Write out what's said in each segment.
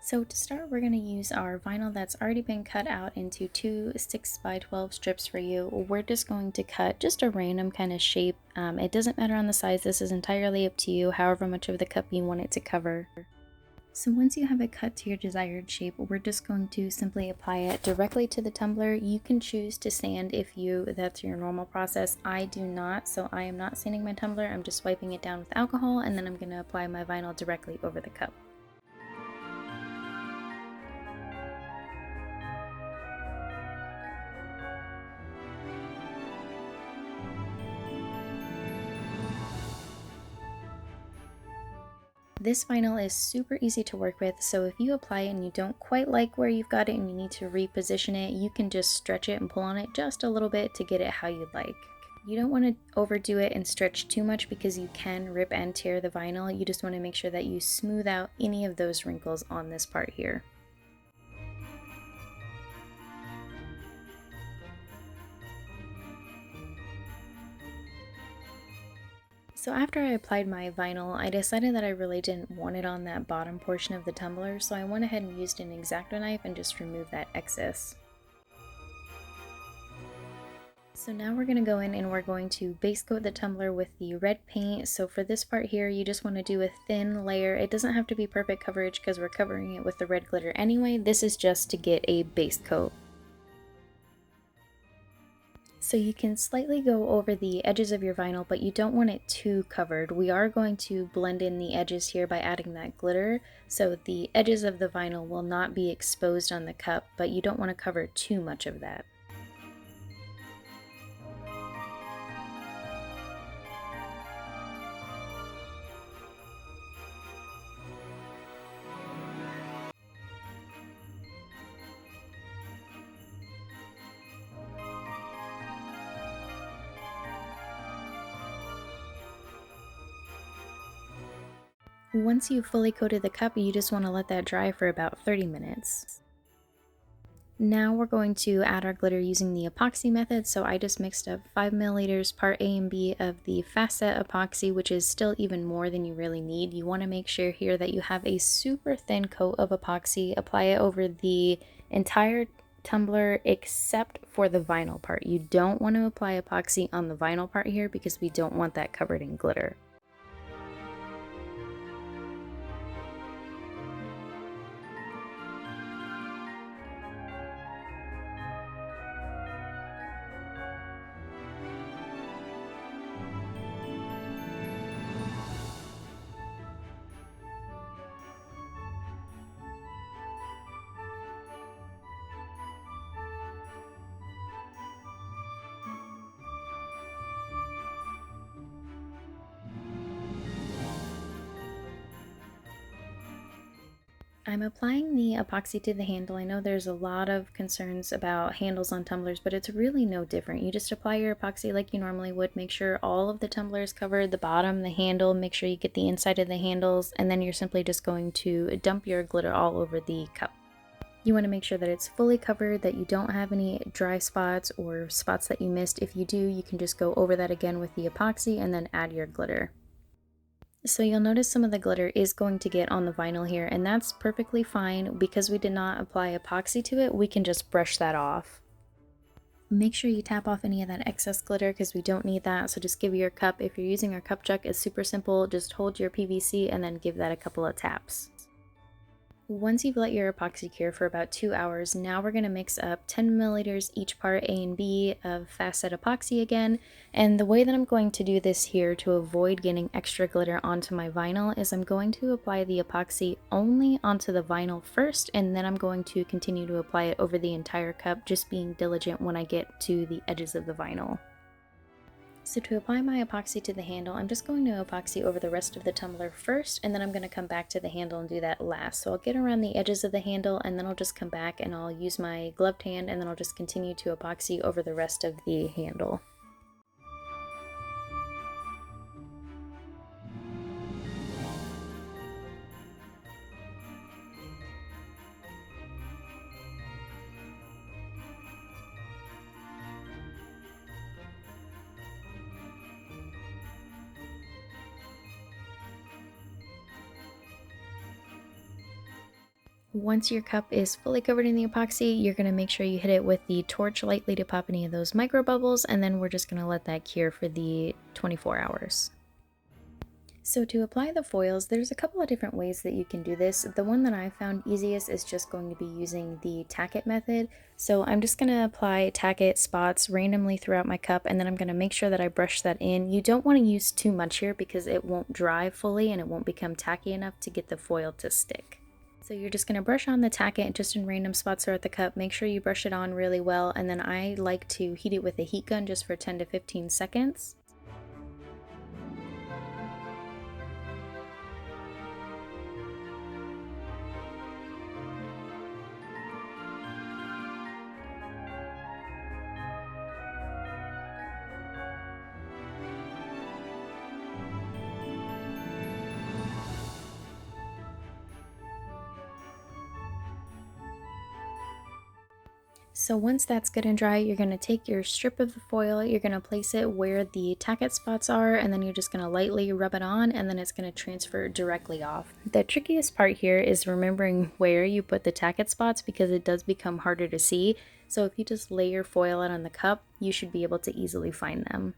So to start, we're going to use our vinyl that's already been cut out into two 6x12 strips for you. We're just going to cut just a random kind of shape. It doesn't matter on the size, this is entirely up to you, however much of the cup you want it to cover. So once you have it cut to your desired shape, we're just going to simply apply it directly to the tumbler. You can choose to sand if that's your normal process. I do not, so I am not sanding my tumbler. I'm just wiping it down with alcohol, and then I'm going to apply my vinyl directly over the cup. This vinyl is super easy to work with, so if you apply it and you don't quite like where you've got it and you need to reposition it, you can just stretch it and pull on it just a little bit to get it how you'd like. You don't want to overdo it and stretch too much because you can rip and tear the vinyl. You just want to make sure that you smooth out any of those wrinkles on this part here. So after I applied my vinyl, I decided that I really didn't want it on that bottom portion of the tumbler, so I went ahead and used an X-Acto knife and just removed that excess. So now we're going to go in and we're going to base coat the tumbler with the red paint. So for this part here, you just want to do a thin layer. It doesn't have to be perfect coverage because we're covering it with the red glitter anyway. This is just to get a base coat. So you can slightly go over the edges of your vinyl, but you don't want it too covered. We are going to blend in the edges here by adding that glitter, so the edges of the vinyl will not be exposed on the cup, but you don't want to cover too much of that. Once you've fully coated the cup, you just want to let that dry for about 30 minutes. Now we're going to add our glitter using the epoxy method, so I just mixed up 5 milliliters part A and B of the fast set epoxy, which is still even more than you really need. You want to make sure here that you have a super thin coat of epoxy. Apply it over the entire tumbler except for the vinyl part. You don't want to apply epoxy on the vinyl part here because we don't want that covered in glitter. I'm applying the epoxy to the handle. I know there's a lot of concerns about handles on tumblers, but it's really no different. You just apply your epoxy like you normally would. Make sure all of the tumbler is covered, the bottom, the handle, make sure you get the inside of the handles, and then you're simply just going to dump your glitter all over the cup. You want to make sure that it's fully covered, that you don't have any dry spots or spots that you missed. If you do, you can just go over that again with the epoxy and then add your glitter. So you'll notice some of the glitter is going to get on the vinyl here, and that's perfectly fine. Because we did not apply epoxy to it, we can just brush that off. Make sure you tap off any of that excess glitter because we don't need that, so just give your cup, if you're using our cup chuck, it's super simple, just hold your PVC and then give that a couple of taps. Once you've let your epoxy cure for about 2 hours, now we're going to mix up 10 milliliters each part A and B of fast set epoxy again. And the way that I'm going to do this here to avoid getting extra glitter onto my vinyl is I'm going to apply the epoxy only onto the vinyl first, and then I'm going to continue to apply it over the entire cup, just being diligent when I get to the edges of the vinyl. So to apply my epoxy to the handle, I'm just going to epoxy over the rest of the tumbler first, and then I'm going to come back to the handle and do that last. So I'll get around the edges of the handle, and then I'll just come back and I'll use my gloved hand, and then I'll just continue to epoxy over the rest of the handle. Once your cup is fully covered in the epoxy, you're going to make sure you hit it with the torch lightly to pop any of those micro bubbles, and then we're just going to let that cure for the 24 hours. So to apply the foils, there's a couple of different ways that you can do this. The one that I found easiest is just going to be using the tack it method. So I'm just going to apply tack it spots randomly throughout my cup, and then I'm going to make sure that I brush that in. You don't want to use too much here because it won't dry fully and it won't become tacky enough to get the foil to stick. So you're just going to brush on the tack it just in random spots throughout the cup. Make sure you brush it on really well, and then I like to heat it with a heat gun just for 10 to 15 seconds. So once that's good and dry, you're going to take your strip of the foil, you're going to place it where the tack-it spots are, and then you're just going to lightly rub it on, and then it's going to transfer directly off. The trickiest part here is remembering where you put the tack-it spots because it does become harder to see. So if you just lay your foil out on the cup, you should be able to easily find them.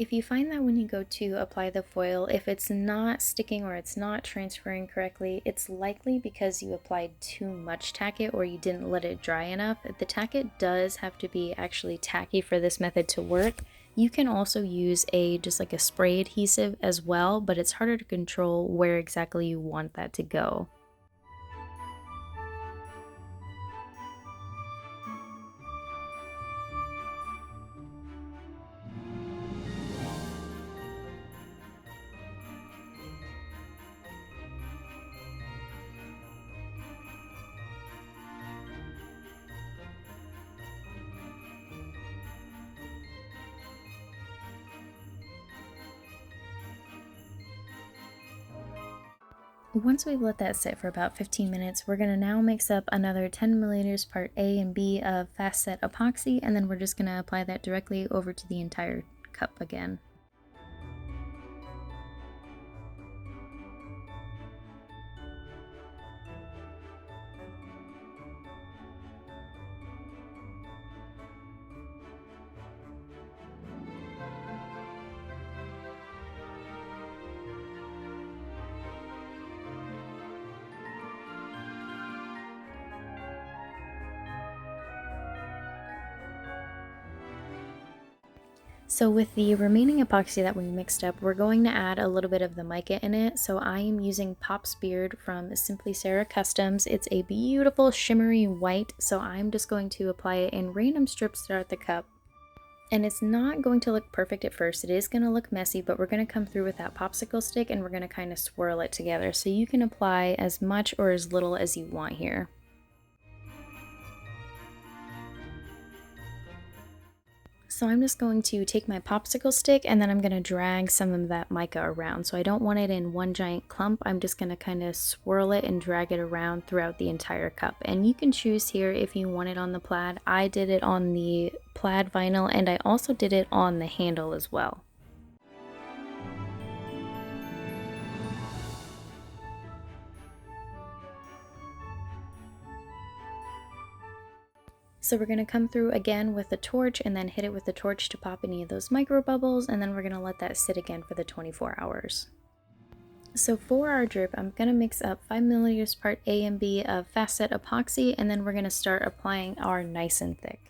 If you find that when you go to apply the foil, if it's not sticking or it's not transferring correctly, it's likely because you applied too much tack-it or you didn't let it dry enough. The tack-it does have to be actually tacky for this method to work. You can also use just like a spray adhesive as well, but it's harder to control where exactly you want that to go. Once we've let that sit for about 15 minutes, we're going to now mix up another 10 milliliters part A and B of fast set epoxy, and then we're just going to apply that directly over to the entire cup again. So with the remaining epoxy that we mixed up, we're going to add a little bit of the mica in it. So I am using Pop's Beard from Simply Sarah Customs. It's a beautiful shimmery white, so I'm just going to apply it in random strips throughout the cup. And it's not going to look perfect at first. It is going to look messy, but we're going to come through with that popsicle stick and we're going to kind of swirl it together. So you can apply as much or as little as you want here. So I'm just going to take my popsicle stick and then I'm going to drag some of that mica around. So I don't want it in one giant clump. I'm just going to kind of swirl it and drag it around throughout the entire cup. And you can choose here if you want it on the plaid. I did it on the plaid vinyl and I also did it on the handle as well. So we're going to come through again with the torch and then hit it with the torch to pop any of those micro bubbles, and then we're going to let that sit again for the 24 hours. So for our drip, I'm going to mix up 5 milliliters part A and B of fast set epoxy, and then we're going to start applying our nice and thick.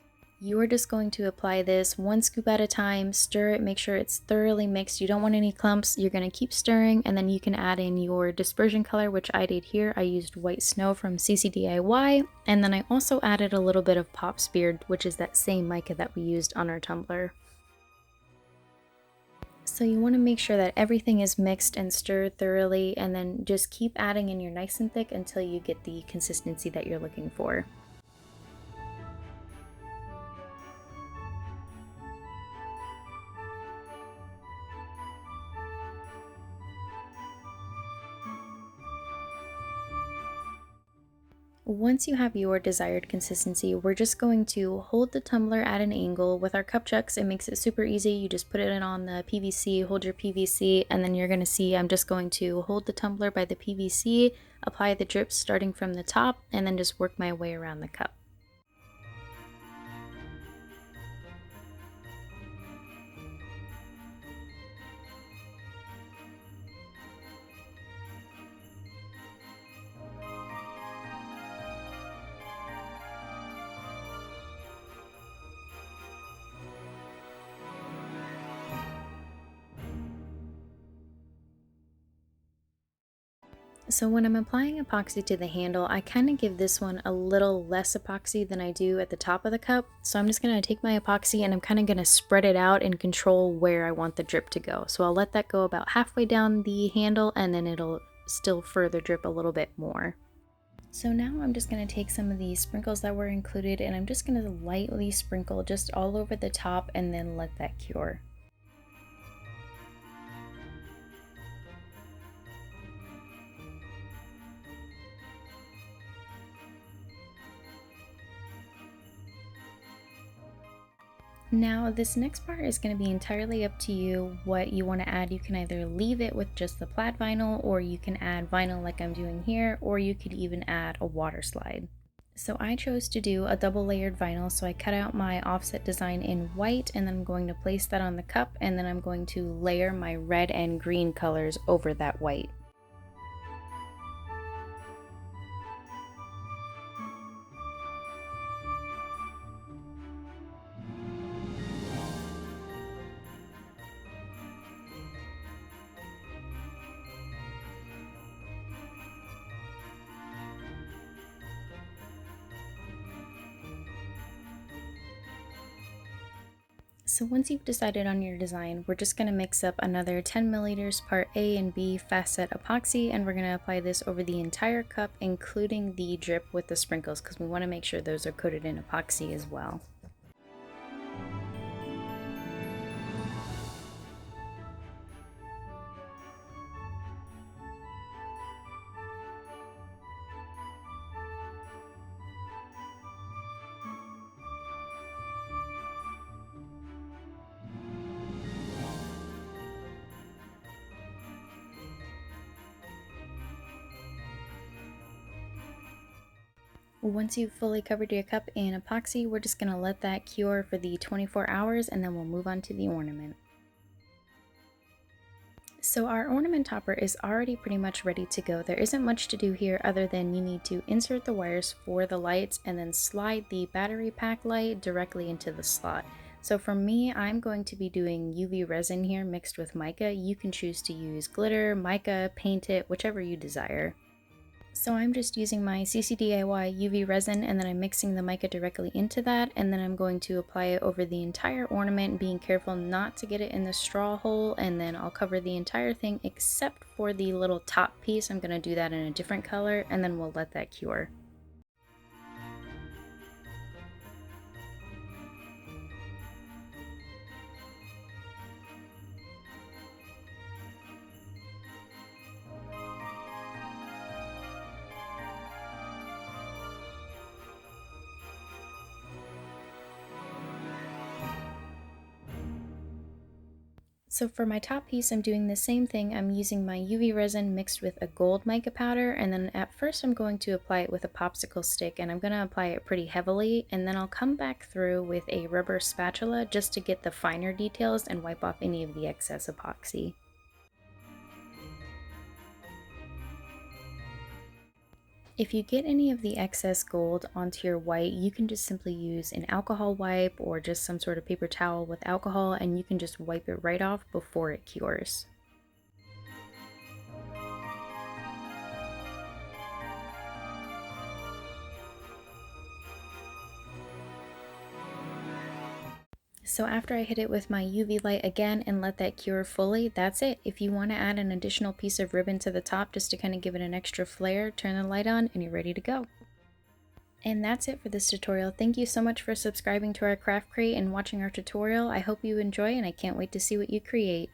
You are just going to apply this one scoop at a time, stir it, make sure it's thoroughly mixed. You don't want any clumps. You're going to keep stirring, and then you can add in your dispersion color, which I did here. I used White Snow from CCDIY, and then I also added a little bit of Pop's Beard, which is that same mica that we used on our tumbler. So you want to make sure that everything is mixed and stirred thoroughly, and then just keep adding in your nice and thick until you get the consistency that you're looking for. Once you have your desired consistency, we're just going to hold the tumbler at an angle with our cup chucks. It makes it super easy. You just put it in on the PVC, hold your PVC, and then you're going to see I'm just going to hold the tumbler by the PVC, apply the drips starting from the top, and then just work my way around the cup. So when I'm applying epoxy to the handle, I kind of give this one a little less epoxy than I do at the top of the cup. So I'm just going to take my epoxy and I'm kind of going to spread it out and control where I want the drip to go. So I'll let that go about halfway down the handle and then it'll still further drip a little bit more. So now I'm just going to take some of these sprinkles that were included and I'm just going to lightly sprinkle just all over the top and then let that cure. Now this next part is going to be entirely up to you what you want to add. You can either leave it with just the plaid vinyl, or you can add vinyl like I'm doing here, or you could even add a water slide. So I chose to do a double layered vinyl, so I cut out my offset design in white and then I'm going to place that on the cup and then I'm going to layer my red and green colors over that white. So once you've decided on your design, we're just going to mix up another 10 milliliters part A and B fast set epoxy, and we're going to apply this over the entire cup, including the drip with the sprinkles, because we want to make sure those are coated in epoxy as well. Once you've fully covered your cup in epoxy, we're just going to let that cure for the 24 hours and then we'll move on to the ornament. So our ornament topper is already pretty much ready to go. There isn't much to do here other than you need to insert the wires for the lights and then slide the battery pack light directly into the slot. So for me, I'm going to be doing UV resin here mixed with mica. You can choose to use glitter, mica, paint it, whichever you desire. So I'm just using my CCDIY UV resin and then I'm mixing the mica directly into that, and then I'm going to apply it over the entire ornament, being careful not to get it in the straw hole, and then I'll cover the entire thing except for the little top piece. I'm going to do that in a different color and then we'll let that cure. So for my top piece, I'm doing the same thing. I'm using my UV resin mixed with a gold mica powder, and then at first I'm going to apply it with a popsicle stick, and I'm going to apply it pretty heavily, and then I'll come back through with a rubber spatula just to get the finer details and wipe off any of the excess epoxy. If you get any of the excess gold onto your white, you can just simply use an alcohol wipe or just some sort of paper towel with alcohol, and you can just wipe it right off before it cures. So after I hit it with my UV light again and let that cure fully, that's it. If you want to add an additional piece of ribbon to the top just to kind of give it an extra flare, turn the light on and you're ready to go. And that's it for this tutorial. Thank you so much for subscribing to our craft crate and watching our tutorial. I hope you enjoy and I can't wait to see what you create.